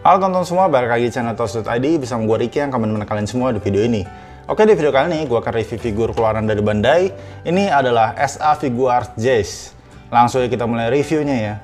Halo teman-teman semua, balik lagi di channel Toast.id bersama gue Ricky yang akan menemani kalian semua di video ini. Oke, di video kali ini gue akan review figur keluaran dari Bandai. Ini adalah SA Figuarts Jayce. Langsung kita mulai reviewnya ya.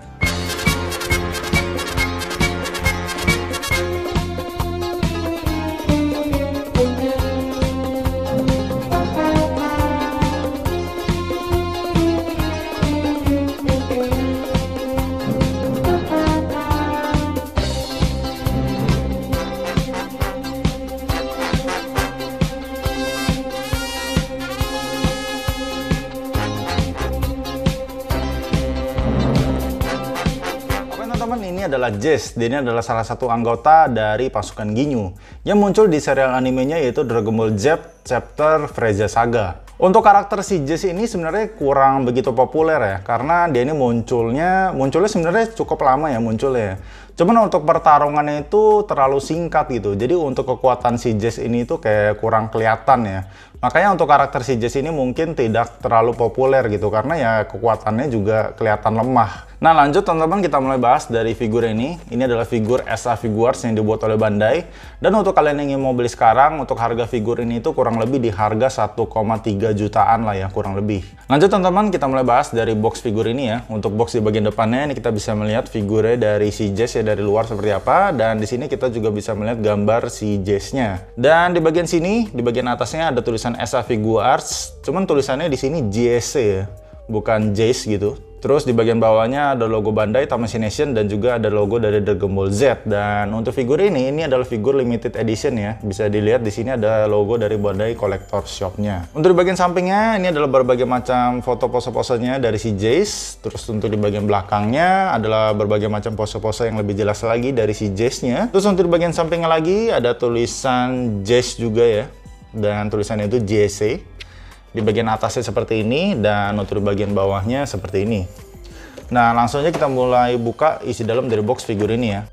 Teman-teman, ini adalah Jayce. Dia ini adalah salah satu anggota dari pasukan Ginyu yang muncul di serial animenya yaitu Dragon Ball Z Chapter Frieza Saga. Untuk karakter si Jayce ini sebenarnya kurang begitu populer ya, karena dia ini munculnya sebenarnya cukup lama ya munculnya. Cuman untuk pertarungannya itu terlalu singkat gitu. Jadi untuk kekuatan si Jayce ini itu kayak kurang kelihatan ya. Makanya untuk karakter si Jayce ini mungkin tidak terlalu populer gitu, karena ya kekuatannya juga kelihatan lemah. Nah lanjut teman-teman, kita mulai bahas dari figur ini. Ini adalah figur SA Figuarts yang dibuat oleh Bandai. Dan untuk kalian yang ingin mau beli sekarang, untuk harga figur ini itu kurang lebih di harga 1,3 jutaan lah ya, kurang lebih. Lanjut teman-teman, kita mulai bahas dari box figur ini ya. Untuk box di bagian depannya ini kita bisa melihat figurnya dari si Jayce ya, dari luar seperti apa. Dan di sini kita juga bisa melihat gambar si Jayce-nya. Dan di bagian sini, di bagian atasnya ada tulisan SA Figuarts. Cuman tulisannya di sini JC ya, bukan Jayce gitu. Terus di bagian bawahnya ada logo Bandai Tamashii Nation dan juga ada logo dari Dragon Ball Z. Dan untuk figur ini adalah figur limited edition ya. Bisa dilihat di sini ada logo dari Bandai Collector Shop-nya. Untuk di bagian sampingnya ini adalah berbagai macam foto pose-posenya dari si Jayce. Terus untuk di bagian belakangnya adalah berbagai macam pose-pose yang lebih jelas lagi dari si Jayce-nya. Terus untuk di bagian sampingnya lagi ada tulisan Jayce juga ya. Dan tulisannya itu JC. Di bagian atasnya seperti ini, dan untuk di bagian bawahnya seperti ini. Nah langsung aja kita mulai buka isi dalam dari box figur ini ya.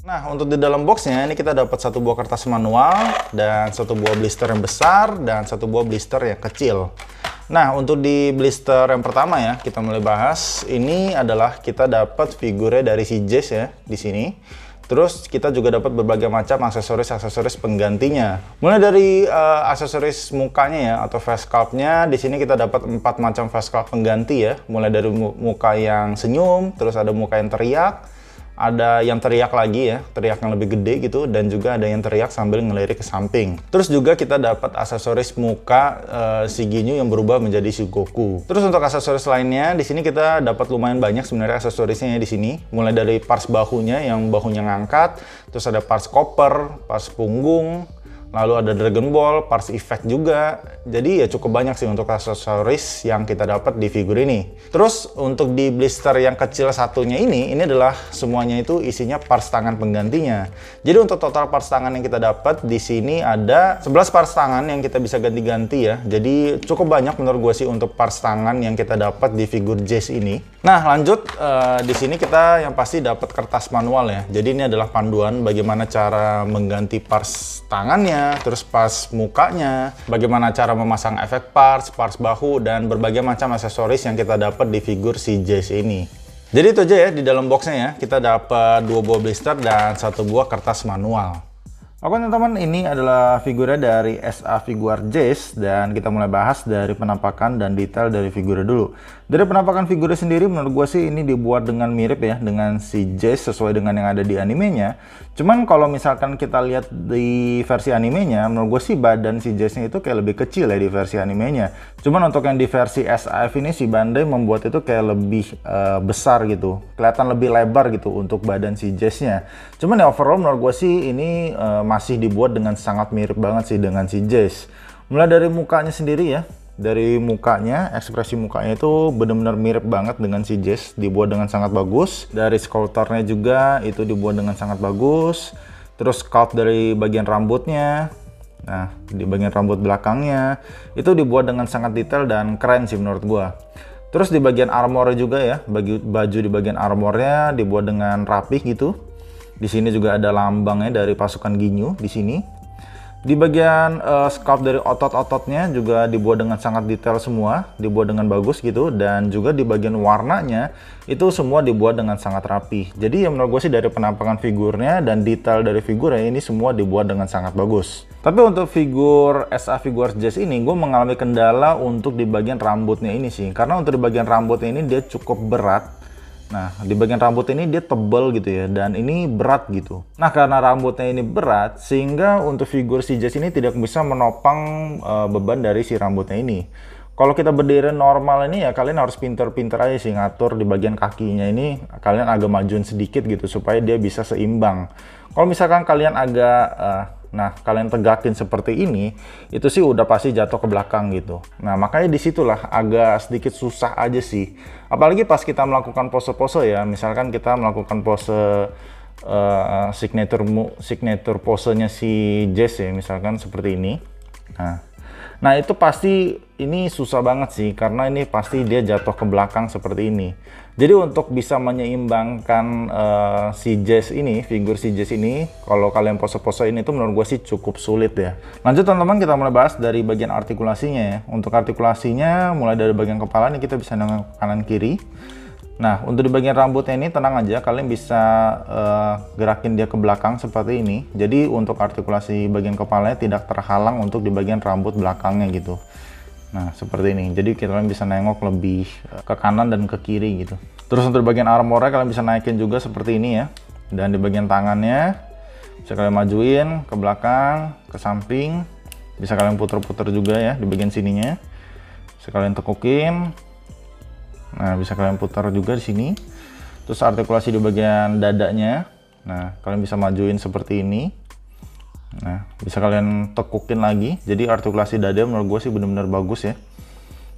Nah untuk di dalam boxnya ini kita dapat satu buah kertas manual, dan satu buah blister yang besar, dan satu buah blister yang kecil. Nah untuk di blister yang pertama ya, kita mulai bahas. Ini adalah kita dapat figurnya dari si Jayce ya di sini. Terus kita juga dapat berbagai macam aksesoris penggantinya. Mulai dari aksesoris mukanya ya atau face sculpt-nya. Di sini kita dapat 4 macam face sculpt pengganti ya. Mulai dari muka yang senyum, terus ada muka yang teriak, ada yang teriak lagi ya, teriak yang lebih gede gitu, dan juga ada yang teriak sambil ngelirik ke samping. Terus juga kita dapat aksesoris muka si Ginyu yang berubah menjadi si Goku. Terus untuk aksesoris lainnya di sini kita dapat lumayan banyak sebenarnya aksesorisnya ya di sini. Mulai dari parts bahunya yang bahunya ngangkat, terus ada parts koper, parts punggung, lalu ada Dragon Ball, parts effect juga. Jadi ya cukup banyak sih untuk aksesoris yang kita dapat di figur ini. Terus untuk di blister yang kecil satunya ini adalah semuanya itu isinya parts tangan penggantinya. Jadi untuk total parts tangan yang kita dapat di sini ada 11 parts tangan yang kita bisa ganti-ganti ya. Jadi cukup banyak menurut gue sih untuk parts tangan yang kita dapat di figur Jayce ini. Nah lanjut, di sini kita yang pasti dapat kertas manual ya. Jadi ini adalah panduan bagaimana cara mengganti parts tangannya, terus parts mukanya, bagaimana cara memasang efek parts bahu, dan berbagai macam aksesoris yang kita dapat di figur si Jayce ini. Jadi itu aja ya di dalam boxnya ya. Kita dapat 2 buah blister dan 1 buah kertas manual. Oke teman-teman, ini adalah figurnya dari SA Figuarts Jayce, dan kita mulai bahas dari penampakan dan detail dari figurnya dulu. Dari penampakan figurnya sendiri menurut gue sih ini dibuat dengan mirip ya dengan si Jayce sesuai dengan yang ada di animenya. Cuman kalau misalkan kita lihat di versi animenya, menurut gue sih badan si Jayce-nya itu kayak lebih kecil ya di versi animenya. Cuman untuk yang di versi SAF ini si Bandai membuat itu kayak lebih besar gitu, kelihatan lebih lebar gitu untuk badan si Jayce-nya. Cuman ya overall menurut gue sih ini masih dibuat dengan sangat mirip banget sih dengan si Jayce. Mulai dari mukanya sendiri ya. Dari mukanya, ekspresi mukanya itu benar-benar mirip banget dengan si Jayce, dibuat dengan sangat bagus. Dari sculptornya juga itu dibuat dengan sangat bagus. Terus sculpt dari bagian rambutnya, nah di bagian rambut belakangnya itu dibuat dengan sangat detail dan keren sih menurut gua. Terus di bagian armornya juga ya, baju di bagian armornya dibuat dengan rapih gitu. Di sini juga ada lambangnya dari pasukan Ginyu di sini. Di bagian sculpt dari otot-ototnya juga dibuat dengan sangat detail semua, dibuat dengan bagus gitu, dan juga di bagian warnanya itu semua dibuat dengan sangat rapi. Jadi ya menurut gue sih dari penampakan figurnya dan detail dari figurnya ini semua dibuat dengan sangat bagus. Tapi untuk figur SA Figuarts Jazz ini gue mengalami kendala untuk di bagian rambutnya ini sih, karena untuk di bagian rambutnya ini dia cukup berat. Nah, di bagian rambut ini dia tebal gitu ya, dan ini berat gitu. Nah, karena rambutnya ini berat, sehingga untuk figur si Jazz ini tidak bisa menopang beban dari si rambutnya ini. Kalau kita berdiri normal ini ya kalian harus pinter-pinter aja sih ngatur di bagian kakinya ini, kalian agak majuin sedikit gitu supaya dia bisa seimbang. Kalau misalkan kalian agak kalian tegakin seperti ini, itu sih udah pasti jatuh ke belakang gitu. Nah, makanya disitulah agak sedikit susah aja sih. Apalagi pas kita melakukan pose-pose ya, misalkan kita melakukan pose signature posenya si Jazz ya, misalkan seperti ini. Nah itu pasti ini susah banget sih, karena ini pasti dia jatuh ke belakang seperti ini. Jadi untuk bisa menyeimbangkan si Jazz ini, figur si Jazz ini, kalau kalian pose-pose ini tuh menurut gue sih cukup sulit ya. Lanjut teman-teman, kita mulai bahas dari bagian artikulasinya ya. Untuk artikulasinya mulai dari bagian kepala ini kita bisa nengok kanan kiri. Nah, untuk di bagian rambutnya ini tenang aja, kalian bisa gerakin dia ke belakang seperti ini. Jadi untuk artikulasi bagian kepalanya tidak terhalang untuk di bagian rambut belakangnya gitu. Nah, seperti ini. Jadi kalian bisa nengok lebih ke kanan dan ke kiri gitu. Terus untuk di bagian armornya kalian bisa naikin juga seperti ini ya. Dan di bagian tangannya bisa kalian majuin ke belakang, ke samping. Bisa kalian puter-puter juga ya di bagian sininya. Bisa kalian tekukin. Nah, bisa kalian putar juga di sini. Terus artikulasi di bagian dadanya. Nah, kalian bisa majuin seperti ini. Nah, bisa kalian tekukin lagi. Jadi artikulasi dada menurut gue sih benar-benar bagus ya.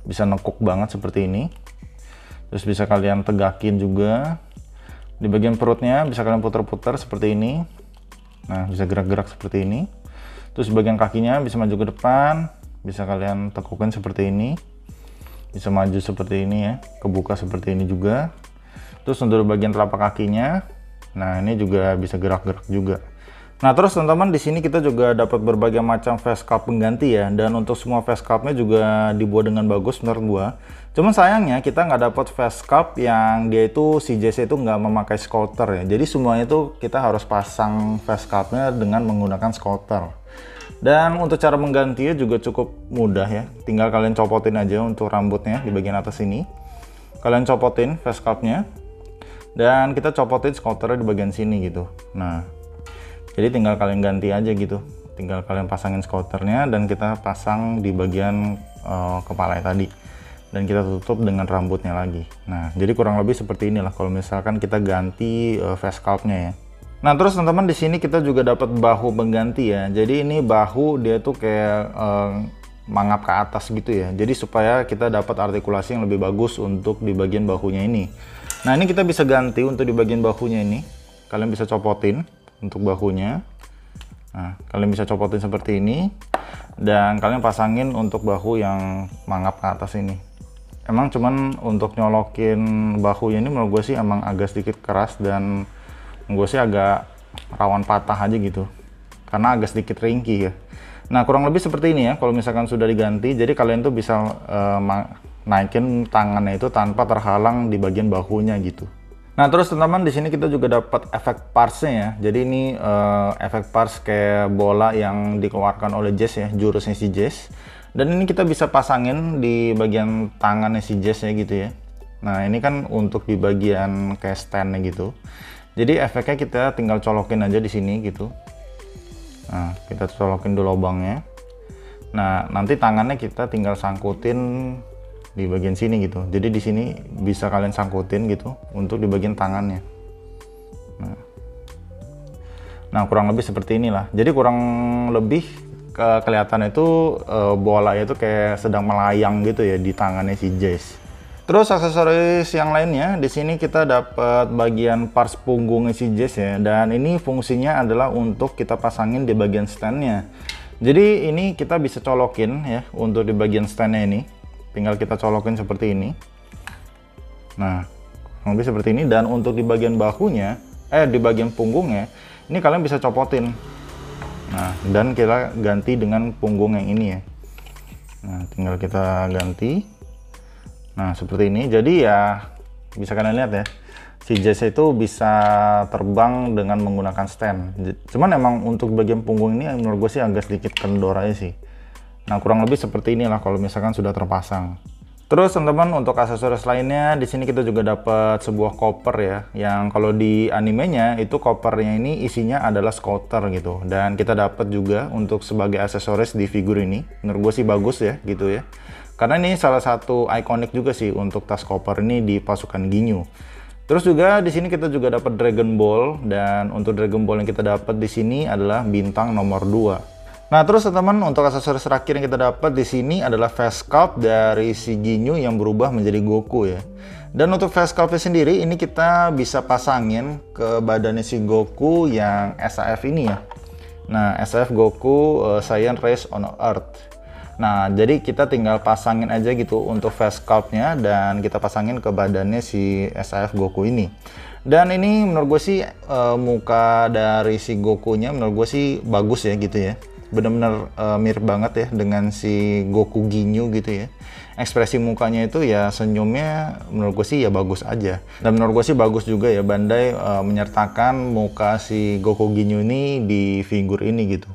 Bisa nekuk banget seperti ini. Terus bisa kalian tegakin juga. Di bagian perutnya bisa kalian putar-putar seperti ini. Nah, bisa gerak-gerak seperti ini. Terus bagian kakinya bisa maju ke depan. Bisa kalian tekukin seperti ini. Bisa maju seperti ini ya, kebuka seperti ini juga. Terus untuk bagian telapak kakinya, nah ini juga bisa gerak-gerak juga. Nah terus teman-teman di sini kita juga dapat berbagai macam face sculpt pengganti ya, dan untuk semua face sculptnya juga dibuat dengan bagus menurut gua. Cuman sayangnya kita nggak dapat face sculpt yang dia itu si Jazz itu nggak memakai sculptor ya. Jadi semuanya itu kita harus pasang face sculptnya dengan menggunakan sculptor. Dan untuk cara menggantinya juga cukup mudah ya, tinggal kalian copotin aja untuk rambutnya di bagian atas ini. Kalian copotin face sculptnya, dan kita copotin sculptornya di bagian sini gitu. Nah, jadi tinggal kalian ganti aja gitu, tinggal kalian pasangin sculptornya dan kita pasang di bagian kepala tadi, dan kita tutup dengan rambutnya lagi. Nah, jadi kurang lebih seperti inilah kalau misalkan kita ganti face sculptnya ya. Nah terus teman-teman di sini kita juga dapat bahu pengganti ya. Jadi ini bahu dia tuh kayak mangap ke atas gitu ya. Jadi supaya kita dapat artikulasi yang lebih bagus untuk di bagian bahunya ini. Nah ini kita bisa ganti untuk di bagian bahunya ini. Kalian bisa copotin untuk bahunya. Nah kalian bisa copotin seperti ini. Dan kalian pasangin untuk bahu yang mangap ke atas ini. Emang cuman untuk nyolokin bahunya ini menurut gue sih emang agak sedikit keras, dan gue sih agak rawan patah aja gitu karena agak sedikit ringkih ya. Nah kurang lebih seperti ini ya kalau misalkan sudah diganti. Jadi kalian tuh bisa naikin tangannya itu tanpa terhalang di bagian bahunya gitu. Nah terus teman-teman di sini kita juga dapat efek parsnya ya. Jadi ini efek pars kayak bola yang dikeluarkan oleh Jazz ya, jurusnya si Jazz. Dan ini kita bisa pasangin di bagian tangannya si Jazz ya gitu ya. Nah ini kan untuk di bagian kayak standnya gitu. Jadi efeknya kita tinggal colokin aja di sini gitu. Nah, kita colokin dulu lubangnya. Nah, nanti tangannya kita tinggal sangkutin di bagian sini gitu. Jadi di sini bisa kalian sangkutin gitu untuk di bagian tangannya. Nah, kurang lebih seperti inilah. Jadi kurang lebih kelihatan itu bola itu kayak sedang melayang gitu ya di tangannya si Jazz. Terus aksesoris yang lainnya di sini kita dapat bagian pars punggungnya si Jazz ya, dan ini fungsinya adalah untuk kita pasangin di bagian standnya. Jadi ini kita bisa colokin ya untuk di bagian standnya ini, tinggal kita colokin seperti ini. Nah, kurang lebih seperti ini. Dan untuk di bagian bahunya, di bagian punggungnya, ini kalian bisa copotin. Nah, dan kita ganti dengan punggung yang ini ya. Nah, tinggal kita ganti. Nah, seperti ini. Jadi ya bisa kalian lihat ya, si Jazz itu bisa terbang dengan menggunakan stand. Cuman emang untuk bagian punggung ini menurut gue sih agak sedikit kendor aja sih. Nah, kurang lebih seperti inilah kalau misalkan sudah terpasang. Terus teman-teman, untuk aksesoris lainnya di sini kita juga dapat sebuah koper ya, yang kalau di animenya itu kopernya ini isinya adalah scooter gitu. Dan kita dapat juga untuk sebagai aksesoris di figur ini. Menurut gue sih bagus ya gitu ya. Karena ini salah satu ikonik juga sih untuk tas koper ini di pasukan Ginyu. Terus juga di sini kita juga dapat Dragon Ball, dan untuk Dragon Ball yang kita dapat di sini adalah bintang nomor 2. Nah, terus teman-teman, untuk aksesoris terakhir yang kita dapat di sini adalah face sculpt dari si Ginyu yang berubah menjadi Goku ya. Dan untuk face sculptnya sendiri ini kita bisa pasangin ke badannya si Goku yang SAF ini ya. Nah, SAF Goku Saiyan Race on Earth. Nah, jadi kita tinggal pasangin aja gitu untuk face sculptnya, dan kita pasangin ke badannya si SAF Goku ini. Dan ini menurut gue sih muka dari si Gokunya menurut gue sih bagus ya gitu ya. Bener-bener mirip banget ya dengan si Goku Ginyu gitu ya. Ekspresi mukanya itu ya, senyumnya menurut gue sih ya bagus aja. Dan menurut gue sih bagus juga ya Bandai menyertakan muka si Goku Ginyu ini di figur ini gitu.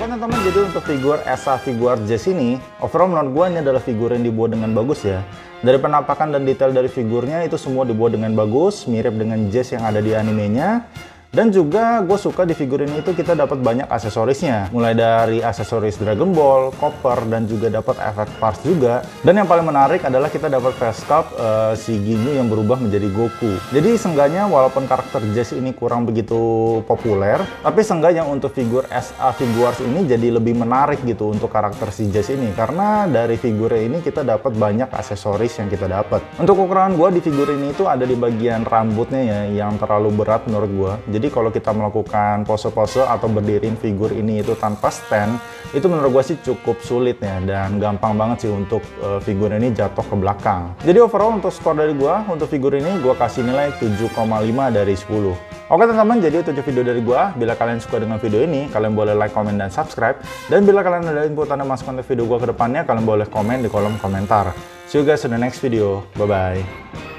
Teman-teman, jadi untuk figur Esa Figuarts Jazz ini, overall menurut gue ini adalah figur yang dibuat dengan bagus ya. Dari penampakan dan detail dari figurnya itu semua dibuat dengan bagus, mirip dengan Jazz yang ada di animenya. Dan juga gue suka di figur ini itu kita dapat banyak aksesorisnya, mulai dari aksesoris Dragon Ball, Copper, dan juga dapat efek parts juga. Dan yang paling menarik adalah kita dapat face sculpt si Ginyu yang berubah menjadi Goku. Jadi seenggaknya walaupun karakter Jazz ini kurang begitu populer, tapi seenggaknya untuk figur SA Figuarts ini jadi lebih menarik gitu untuk karakter si Jazz ini, karena dari figurnya ini kita dapat banyak aksesoris yang kita dapat. Untuk ukuran gue di figur ini itu ada di bagian rambutnya ya, yang terlalu berat menurut gue. Jadi kalau kita melakukan pose-pose atau berdiriin figur ini itu tanpa stand, itu menurut gue sih cukup sulit ya, dan gampang banget sih untuk figur ini jatuh ke belakang. Jadi overall untuk skor dari gue untuk figur ini gue kasih nilai 7,5 dari 10. Oke teman-teman, jadi itu video dari gue. Bila kalian suka dengan video ini, kalian boleh like, comment, dan subscribe. Dan bila kalian ada input atau masukan untuk video gue ke depannya, kalian boleh komen di kolom komentar. See you guys in the next video. Bye-bye.